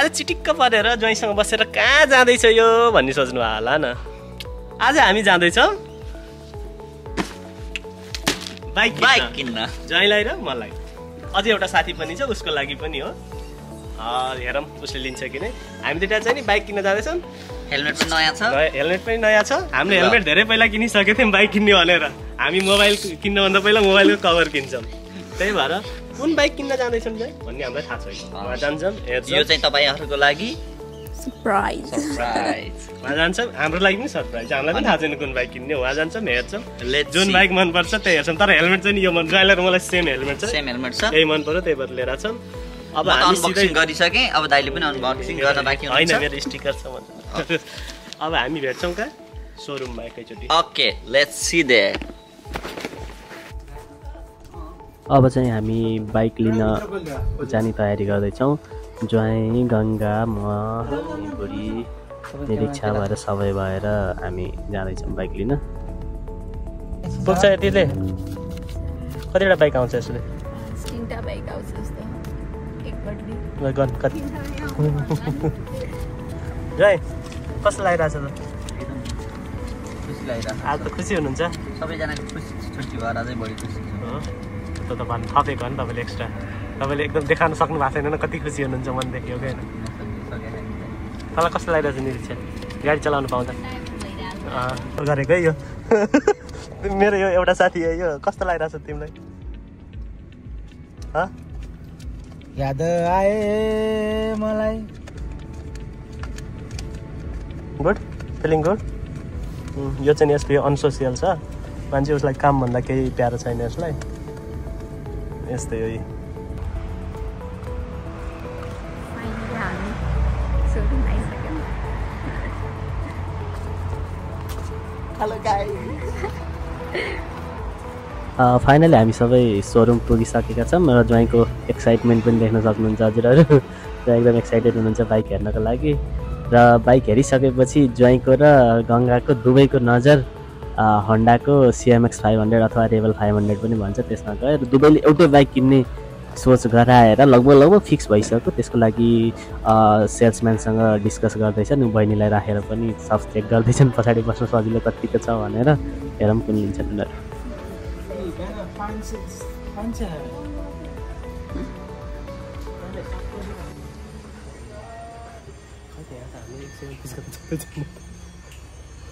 चिटिक्क परेर ज्वाइँसँग बसेर कहाँ जाँदैछ यो भन्ने सोच्नु होला न। आज हामी जाँदैछौँ बाइक किन्न ज्वाइँलाई र मलाई। अझै एउटा साथी पनि छ, उसको लागि पनि हो। हेरौँ उसले लिन्छ कि नै। हामी दुइटा चाहिँ नि बाइक किन्न जाँदैछौँ। हेलमेट पनि नयाँ छ। हेलमेट पनि नयाँ छ। हामीले हेलमेट धेरै पहिला किनिसकेको थियौँ बाइक किन्ने भनेर। हामी मोबाइल किन्नुभन्दा पहिला मोबाइलको कभर किन्छौँ। त्यही भएर कुन बाइक किन्न जाँदैछौँ चाहिँ भन्ने हामीलाई थाहा छैन। उहाँ जान्छौँ, हेर्छौँ। यो चाहिँ तपाईँहरूको लागि सरप्राइज। उहाँ जान्छौँ, हाम्रो लागि पनि सरप्राइज। हामीलाई पनि थाहा छैन कुन बाइक किन्ने। उहाँ जान्छौँ, हेर्छौँ, जुन बाइक मनपर्छ त्यही हेर्छौँ। तर हेलमेट चाहिँ यो मन ड्राइभर मलाई सेम हेलमेट छ। यही मन पर्यो, त्यही भएर लिएर छौँ। अब हामी अनबक्सिङ गरिसकेँ। अब दाइले पनि अनबक्सिङ गर्न बाँकी होइन, मेरो स्टिकर छ भन्छ। अब हामी भेट्छौँ कहाँ? सोरुममा एकैचोटि। Okay, let's see there. अब चाहिँ हामी बाइक लिन जाने तयारी गर्दैछौँ। ज्वाइँ, गङ्गा, म, बुढी, निरीक्षा भएर सबै भएर हामी जाँदैछौँ बाइक लिन। पुग्छ यतिले? कतिवटा बाइक आउँछ यसले? 3टा बाइक आउँछ जस्तो। कति ज्वाइँ कस्तो लागिरहेछ त? खुसी लागिरहेको आज त खुसी हुनुहुन्छ? सबैजनाको खुसी छुट्टी भएर अझै बढी खुसी त भन्नु थपेको हो नि तपाईँले एक्स्ट्रा। तपाईँले एकदम देखाउन सक्नु भएको छैन कति खुसी हुनुहुन्छ मनदेखि हो क्या। तँलाई कस्तो लागिरहेछ निरीक्षा गाडी चलाउनु पाउँदा? गरेको है यो मेरो यो एउटा साथी हो। यो कस्तो लागिरहेछ तिमीलाई? याद आए मलाई। Good, feeling good. यो चाहिँ यसको यो अनसोसियल छ मान्छे, उसलाई कामभन्दा केही प्यारो छैन यसलाई। यस्तै हो। फाइनली हामी सबै सोरुम पुगिसकेका छौँ र ज्वाइँको एक्साइटमेन्ट पनि देख्न सक्नुहुन्छ हजुरहरू। र एकदम एक्साइटेड हुनुहुन्छ बाइक हेर्नको लागि। र बाइक हेरिसकेपछि ज्वाइँको र गङ्गाको दुवैको नजर होन्डाको CMX 500 अथवा रेबल 500 पनि भन्छ त्यसमा गयो। र दुवैले एउटै बाइक किन्ने सोच गराएर लगभग फिक्स भइसक्यो। त्यसको लागि सेल्सम्यानसँग डिस्कस गर्दैछन्। बहिनीलाई राखेर पनि सब चेक गर्दैछन् पछाडि बस्न सजिलो कतिको छ भनेर। हेरौँ कुन लिन्छ उनीहरू।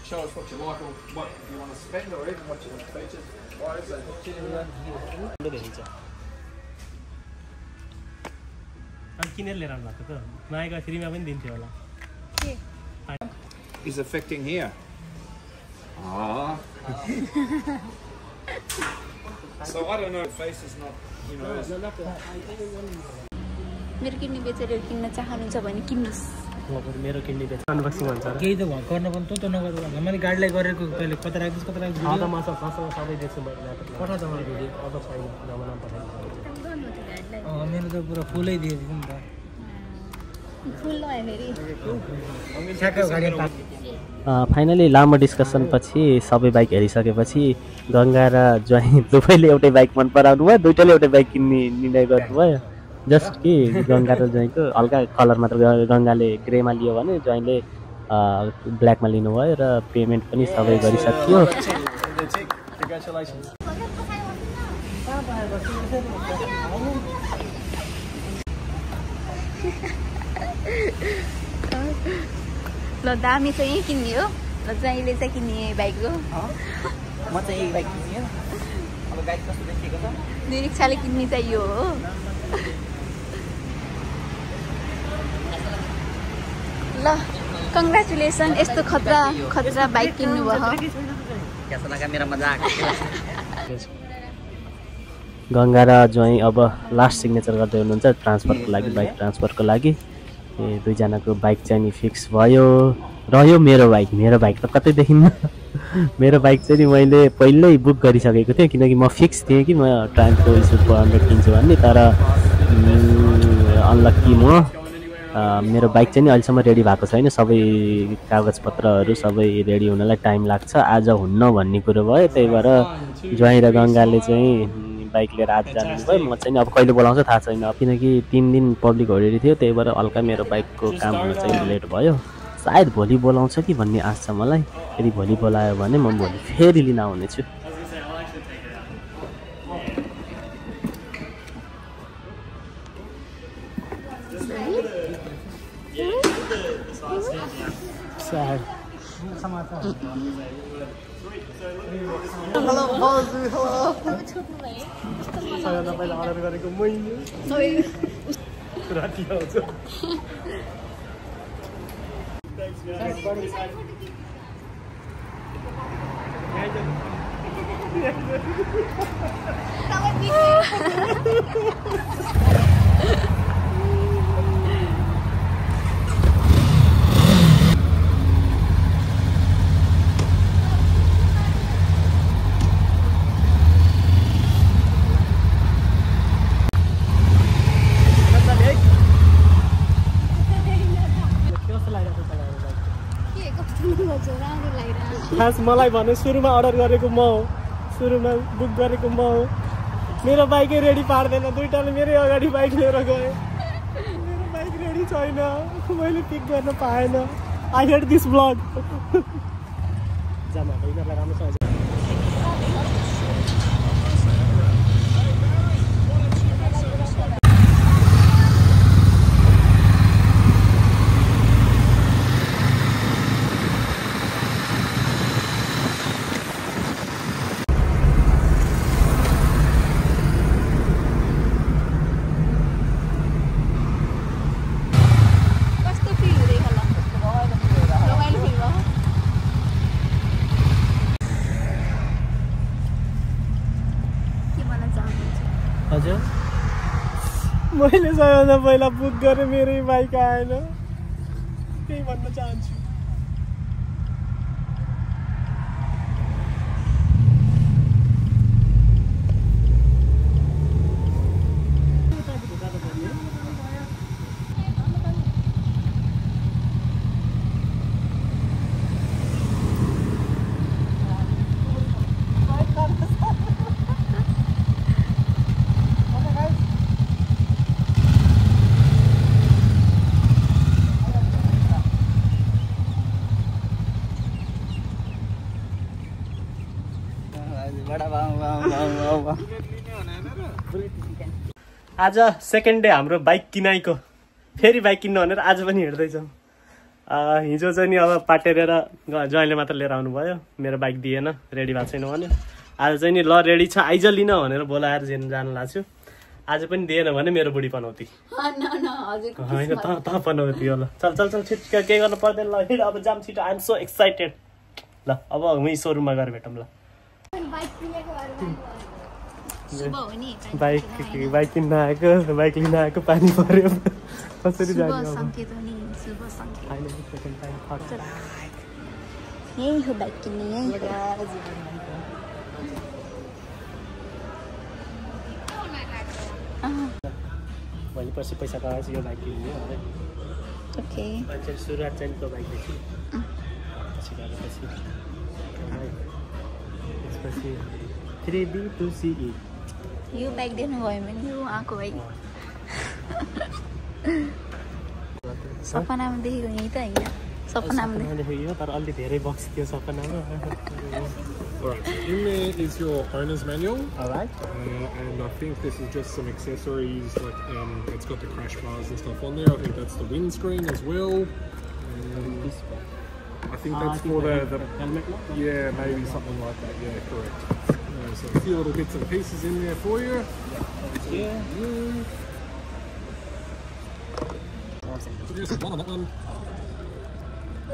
Show us what you like or what you want to spend or even what you want to feature. Why is that? किनेर लिएर आउनु भएको त मायाको फ्रीमा पनि दिन्थ्यो होला। Is affecting here. So I don't know. Face is not, you know. मेरो किन्ने बेचेर किन्न चाहनुहुन्छ भने किन्नुस्। मेरो किन्ने बेच अनबक्सिङ हुन्छ केही त गर्न पनि त नगर्नु भन्दा मैले गाडीलाई गरेको पहिले कता राख्दिस् कता राख्दिस् म सबै देख्छु मैले। पठा त मलाई भिडियो अब छैन जमाना पठाइदिनु। मेरो त पुरा फुलै दिएको नि त। फुल नआयो फेरि। फाइनली लामो डिस्कसन पछि सबै बाइक हेरिसकेपछि गङ्गा र ज्वाइँ दुवैले एउटै बाइक मन पराउनु भयो। दुइटाले एउटै बाइक किन्ने निर्णय गर्नुभयो। जस्ट कि गङ्गा र ज्वाइँको हल्का कलर मात्र गङ्गाले ग्रेमा लियो भने ज्वाइँले ब्ल्याकमा लिनुभयो। र पेमेन्ट पनि सबै गरिसकियो। ल दामी चाहिँ यहीँ किन्ने हो। ल ज्वाइँले चाहिँ किन्ने बाइक हो। म चाहिँ एक बाइक किन्यो। अब गाडी कस्तो देखिएको छ? निरीक्षाले किन्ने चाहिँ यो हो। ल कङ्ग्रेचुलेसन, यस्तो खतरा बाइक किन्नु भयो। कैसा लगा मेरा मजाक? गङ्गा र ज्वाइँ अब लास्ट सिग्नेचर गर्दै हुनुहुन्छ ट्रान्सफरको लागि, बाइक ट्रान्सफरको लागि। दुईजनाको बाइक चाहिँ नि फिक्स भयो। रह्यो मेरो बाइक त कतै देखिन्न। मेरो बाइक चाहिँ नि मैले पहिल्यै बुक गरिसकेको थिएँ किनकि म फिक्स थिएँ कि म ट्रान्सको 400 किन्छु भन्ने। तर अनलक्की मेरो बाइक चाहिँ नि अहिलेसम्म रेडी भएको छैन। सबै कागजपत्रहरू सबै रेडी हुनलाई टाइम लाग्छ। आज हुन्न भन्ने कुरो भयो। त्यही भएर ज्वाइँ र गङ्गाले चाहिँ बाइक लिएर आज जानुभयो। म चाहिँ अब कहिले बोलाउँछ थाहा छैन, किनकि 3 दिन पब्लिक होलिडे थियो, त्यही भएर हल्का मेरो बाइकको काम हुन चाहिँ लेट भयो। सायद भोलि बोलाउँछ कि भन्ने आश छ मलाई। यदि भोलि बोलायो भने म भोलि फेरि लिन आउनेछु। खास मलाई भने सुरुमा अर्डर गरेको म हो, सुरुमा बुक गरेको म हो। मेरो बाइकै रेडी पार्दैन, दुईटाले मेरै अगाडि बाइक लिएर गए। मेरो बाइक रेडी छैन, मैले पिक गर्न पाएन। I hate this blog. जामा यिनीहरूलाई राम्रोसँग हजुर मैले सबैभन्दा पहिला बुक गरेँ, मेरै बाइक आएन, त्यही भन्न चाहन्छु। आज सेकेन्ड डे हाम्रो बाइक किनाइको, फेरि बाइक किन्नु भनेर आज पनि हिँड्दैछौँ। हिजो चाहिँ नि अब पाटेर ज्वाइँले मात्र लिएर आउनुभयो, मेरो बाइक दिएन, रेडी भएको छैन भन्यो। आज चाहिँ नि ल रेडी छ आइज लिन भनेर बोलाएर जानु लाग्छु। आज पनि दिएन भने मेरो बुढी पनौती होइन, त पनौती हो। ल चल चल चल छिट, केही गर्नु पर्दैन। ल हिँड अब जाम छिटो। I am so excited. ल अब उहीँ सोरुममा गएर भेटौँ। ल बाइक किन्न आएको, बाइक लिन आएको, पानी पर्यो, कसरी जाने? यही हो बाइक किन्ने, यही भोलि पर्सि पैसा कमाएपछि यो बाइक किन्ने हो। ओके, मान्छे सुरुवात चाहिँ त्यो बाइकदेखि त्यसपछि 3B2CE यो बाइक देख्नुभयो भने यो आएको बाइक सपनामा देखेको यही त होइन, सपनामा देखेको तर अलि धेरै बक्स थियो सपनामा। Alright, in there is your owner's manual. Alright. And I think this is just some accessories, like it's got the crash bars and stuff on there. I think that's the windscreen as well. I think that's for the helmet lock? yeah, maybe something like that. Yeah, correct. So a few little bits and pieces in there for you. Yeah. So there's one on that one.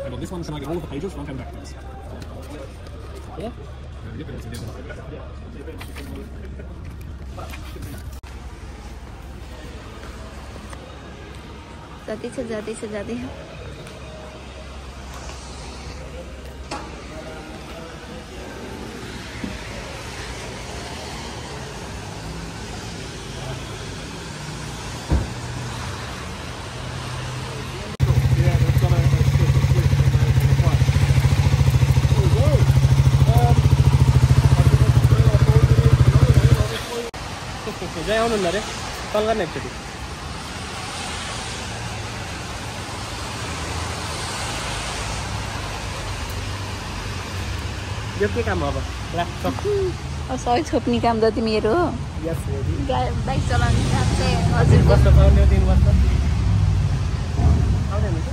And on this one, can I get all of the pages front and back, please? Yeah. Yep, that's it. जाँदै आउनुहुन्न अरे call गर्ने एकचोटि यो के काम हो अब सही छोप्ने काम जति मेरो हो बाइक चलाउने काम चाहिँ हजुर बस्न पाउने दिन बस्न आउने हुन्छ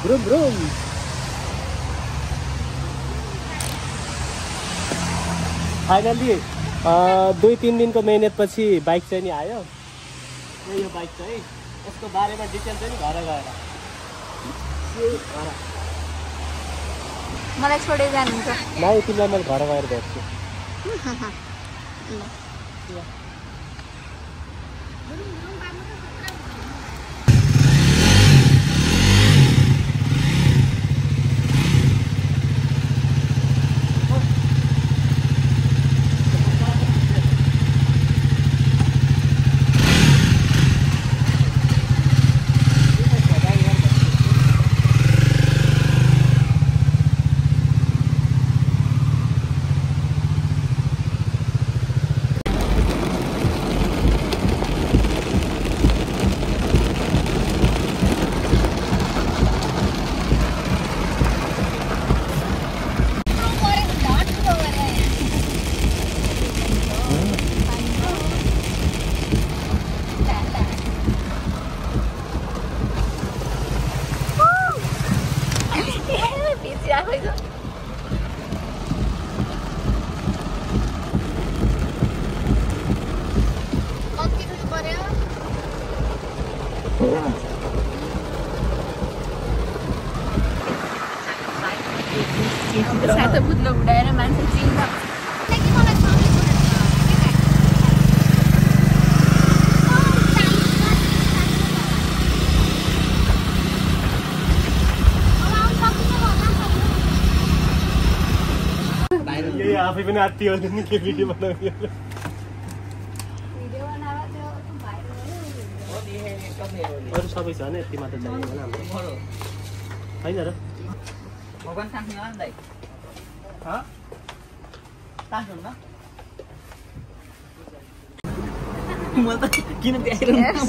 ब्रुम ब्रुम फाइनली 2-3 दिनको मेहनतपछि बाइक चाहिँ नि आयो यो बाइक चाहिँ यसको बारेमा डिटेल चाहिँ नि घर गएर मलाई छोडेर जानुहुन्छ नाइ तिमीलाई मैले घर गएर भेट्छु सातो बुद्लो उडाएर मान्छे चिन्छ आफै पनि आत्ती हो नि के भिडियो बनाउने अरू सबै छ नि यति मात्र चाहियो होला हाम्रो होइन र भगवान साथी हो नि दाइ म त किन देखाइरहनु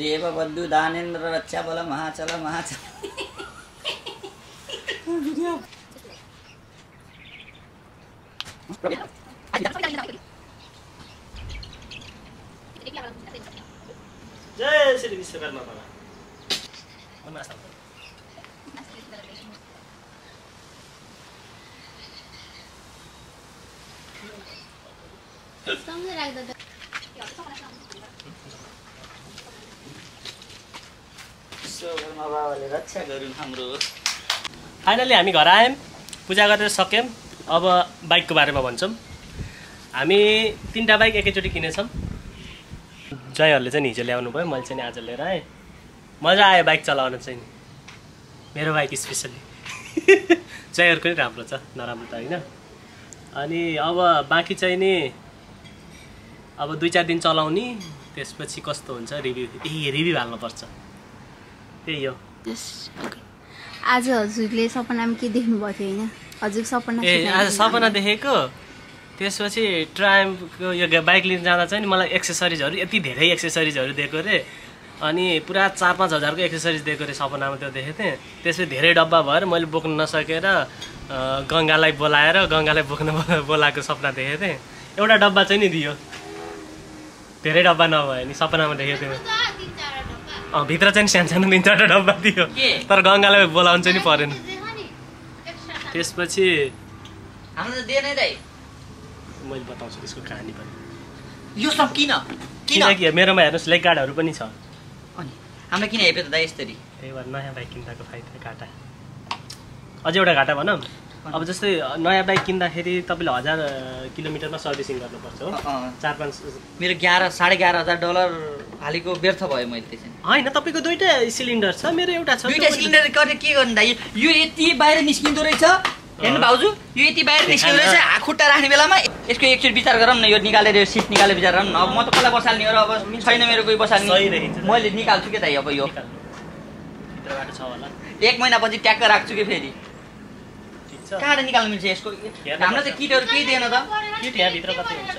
देव बन्धु दानेन्द्र रक्षा बल महाचल महाचल जय श्री विश्वकर्मा बाबा विश्वकर्मा बाबाले रक्षा गरून् हाम्रो। फाइनली हामी घर आयौँ, पूजा गरेर सक्यौँ। अब बाइकको बारेमा भन्छौँ। हामी 3टा बाइक एकैचोटि किनेछौँ। जयहरूले चाहिँ हिजो ल्याउनु भयो, मैले चाहिँ आज लिएर आएँ। मजा आयो बाइक चलाउन चाहिँ, मेरो बाइक स्पेसली। जयहरूको नि राम्रो छ, नराम्रो त होइन। अनि अब बाँकी चाहिँ नि अब 2-4 दिन चलाउने, त्यसपछि कस्तो हुन्छ रिभ्यू हाल्नुपर्छ, त्यही हो। आज हजुरले सपनामा के देख्नु भएको थियो होइन? हजुर सपना आज सपना देखेको, त्यसपछि ट्रायम्फको यो बाइक लिन जाँदा चाहिँ मलाई एक्सेसरिजहरू यति धेरै एक्सेसरिजहरू दिएको रे, अनि पुरा 4-5 हजारको एक्सेसरिज दिएको रे सपनामा, त्यो देखेको थिएँ। त्यसपछि धेरै डब्बा भएर मैले बोक्न नसकेर गङ्गालाई बोलाएर गङ्गालाई बोलाएको सपना देखेको थिएँ। एउटा डब्बा चाहिँ नि दियो, धेरै डब्बा नभयो नि, सपनामा देखेको थिएँ। भित्र चाहिँ सानो 3-4 डब्बा दियो, तर गङ्गालाई बोलाउनु चाहिँ नि परेन। त्यसपछि मैले बताउँछु त्यसको कहानी पनि। यो सब किन किनकि मेरोमा हेर्नुहोस् लेग गार्डहरू पनि छ। अनि हामीलाई किन हेप्यो त दाइ यसरी? त्यही भएर नयाँ बाइक किन्दाको फाइदा घाटा। अझै एउटा घाटा भनौँ, अब जस्तै नयाँ बाइक किन्दाखेरि तपाईँले 1000 किलोमिटरमा सर्भिसिङ गर्नुपर्छ हो 4-5 मेरो $11,500 हालेको व्यर्थ भयो मैले त्यसै हैन तपाईको दुईटा सिलिन्डर छ मेरो एउटा छ दुईटा सिलिन्डर गर्ने के गर्नु दाइ यो यति बाहिर निस्किँदो रहेछ हेर्नु भाउजू यो यति बाहिर निस्किँदो रहेछ खुट्टा राख्ने बेलामा यसको एकचोटि विचार गरौँ न यो निकालेर यो सिट निकालेर विचार गरौँ न अब म त कसलाई बसाल्ने हो र अब छैन मेरो कोही बसाल्ने मैले निकाल्छु के दाइ अब यो भित्रबाट छ होला 1 महिनापछि ट्याक्क राख्छु के फेरि कहाँबाट निकाल्नु मिल्छ यसको हाम्रो चाहिँ किटहरू केही दिएन त किट यहाँ भित्र कतै हुन्छ